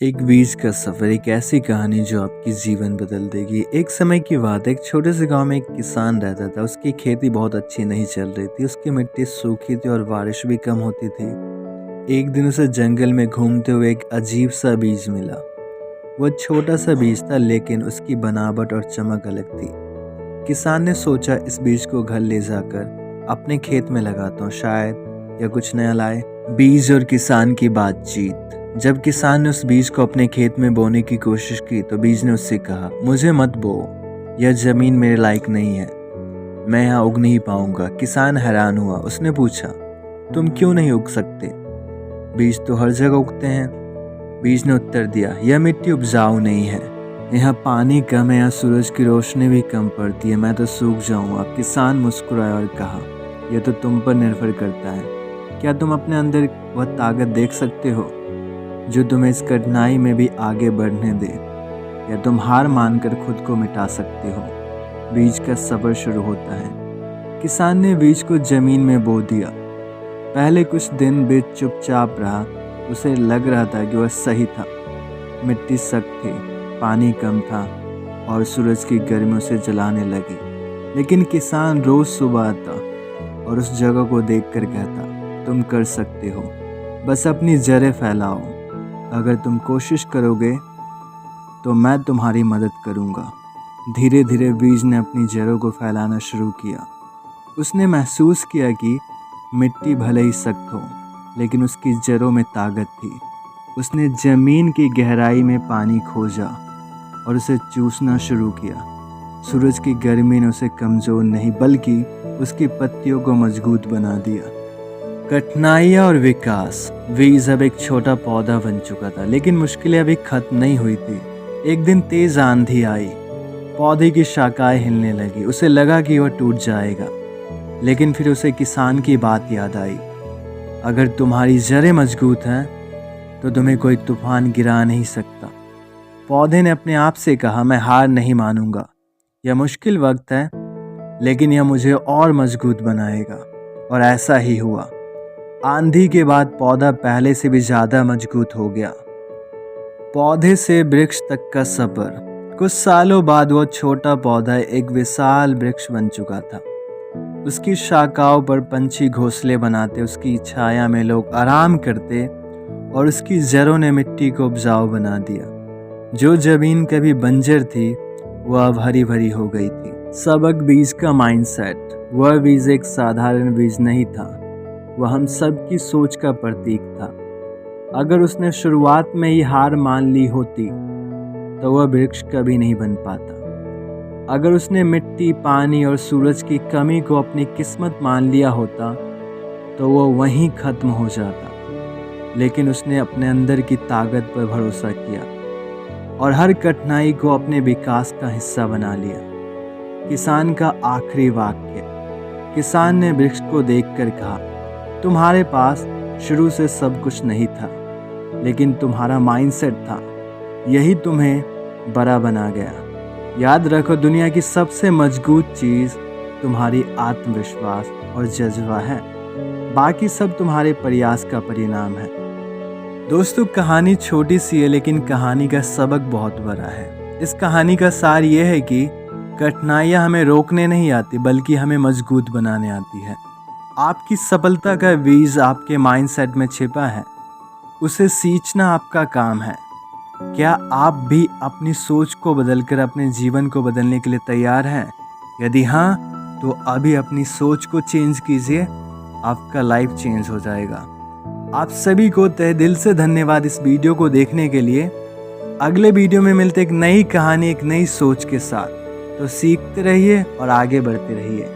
एक बीच का सफ़र एक ऐसी कहानी जो आपकी जीवन बदल देगी। एक समय की बात है, एक छोटे से गांव में एक किसान रहता था। उसकी खेती बहुत अच्छी नहीं चल रही थी। उसकी मिट्टी सूखी थी और बारिश भी कम होती थी। एक दिन उसे जंगल में घूमते हुए एक अजीब सा बीज मिला। वो छोटा सा बीज था, लेकिन उसकी बनावट और चमक अलग थी। किसान ने सोचा, इस बीज को घर ले जाकर अपने खेत में लगाता हूँ, शायद या कुछ नया लाए। बीज और किसान की बातचीत। जब किसान ने उस बीज को अपने खेत में बोने की कोशिश की तो बीज ने उससे कहा, मुझे मत बो, यह जमीन मेरे लायक नहीं है, मैं यहाँ उग नहीं पाऊंगा। किसान हैरान हुआ। उसने पूछा, तुम क्यों नहीं उग सकते? बीज तो हर जगह उगते हैं। बीज ने उत्तर दिया, यह मिट्टी उपजाऊ नहीं है, यहाँ पानी कम है, यहाँ सूरज की रोशनी भी कम पड़ती है, मैं तो सूख जाऊंगा। किसान मुस्कुराया और कहा, यह तो तुम पर निर्भर करता है। क्या तुम अपने अंदर वह ताकत देख सकते हो जो तुम्हें इस कठिनाई में भी आगे बढ़ने दे, या तुम हार मानकर खुद को मिटा सकते हो? बीज का सफर शुरू होता है। किसान ने बीज को जमीन में बो दिया। पहले कुछ दिन बीज चुपचाप रहा। उसे लग रहा था कि वह सही था। मिट्टी सख्त थी, पानी कम था और सूरज की गर्मी उसे जलाने लगी। लेकिन किसान रोज सुबह आता और उस जगह को देखकर कहता, तुम कर सकते हो, बस अपनी जड़ें फैलाओ। अगर तुम कोशिश करोगे तो मैं तुम्हारी मदद करूंगा। धीरे धीरे बीज ने अपनी जड़ों को फैलाना शुरू किया। उसने महसूस किया कि मिट्टी भले ही सख्त हो, लेकिन उसकी जड़ों में ताकत थी। उसने जमीन की गहराई में पानी खोजा और उसे चूसना शुरू किया। सूरज की गर्मी ने उसे कमज़ोर नहीं, बल्कि उसकी पत्तियों को मजबूत बना दिया। कठिनाइयाँ और विकास। बीज अब एक छोटा पौधा बन चुका था, लेकिन मुश्किलें अभी खत्म नहीं हुई थी। एक दिन तेज आंधी आई। पौधे की शाखाएं हिलने लगी। उसे लगा कि वह टूट जाएगा, लेकिन फिर उसे किसान की बात याद आई, अगर तुम्हारी जड़ें मजबूत हैं तो तुम्हें कोई तूफान गिरा नहीं सकता। पौधे ने अपने आप से कहा, मैं हार नहीं मानूंगा। यह मुश्किल वक्त है, लेकिन यह मुझे और मजबूत बनाएगा। और ऐसा ही हुआ। आंधी के बाद पौधा पहले से भी ज़्यादा मजबूत हो गया। पौधे से वृक्ष तक का सफ़र। कुछ सालों बाद वह छोटा पौधा एक विशाल वृक्ष बन चुका था। उसकी शाखाओं पर पंछी घोंसले बनाते, उसकी छाया में लोग आराम करते और उसकी जड़ों ने मिट्टी को उपजाऊ बना दिया। जो जमीन कभी बंजर थी वह अब हरी भरी हो गई थी। सबक बीज का माइंडसेट। वह बीज एक साधारण बीज नहीं था, वह हम सब की सोच का प्रतीक था। अगर उसने शुरुआत में ही हार मान ली होती तो वह वृक्ष कभी नहीं बन पाता। अगर उसने मिट्टी, पानी और सूरज की कमी को अपनी किस्मत मान लिया होता तो वह वहीं खत्म हो जाता। लेकिन उसने अपने अंदर की ताकत पर भरोसा किया और हर कठिनाई को अपने विकास का हिस्सा बना लिया। किसान का आखिरी वाक्य। किसान ने वृक्ष को देखकर कहा, तुम्हारे पास शुरू से सब कुछ नहीं था, लेकिन तुम्हारा माइंडसेट था, यही तुम्हें बड़ा बना गया। याद रखो, दुनिया की सबसे मजबूत चीज़ तुम्हारी आत्मविश्वास और जज्बा है। बाकी सब तुम्हारे प्रयास का परिणाम है। दोस्तों, कहानी छोटी सी है, लेकिन कहानी का सबक बहुत बड़ा है। इस कहानी का सार यह है कि कठिनाइयाँ हमें रोकने नहीं आती, बल्कि हमें मजबूत बनाने आती है। आपकी सफलता का बीज आपके माइंडसेट में छिपा है, उसे सींचना आपका काम है। क्या आप भी अपनी सोच को बदलकर अपने जीवन को बदलने के लिए तैयार हैं? यदि हाँ, तो अभी अपनी सोच को चेंज कीजिए, आपका लाइफ चेंज हो जाएगा। आप सभी को तहे दिल से धन्यवाद इस वीडियो को देखने के लिए। अगले वीडियो में मिलते एक नई कहानी, एक नई सोच के साथ। तो सीखते रहिए और आगे बढ़ते रहिए।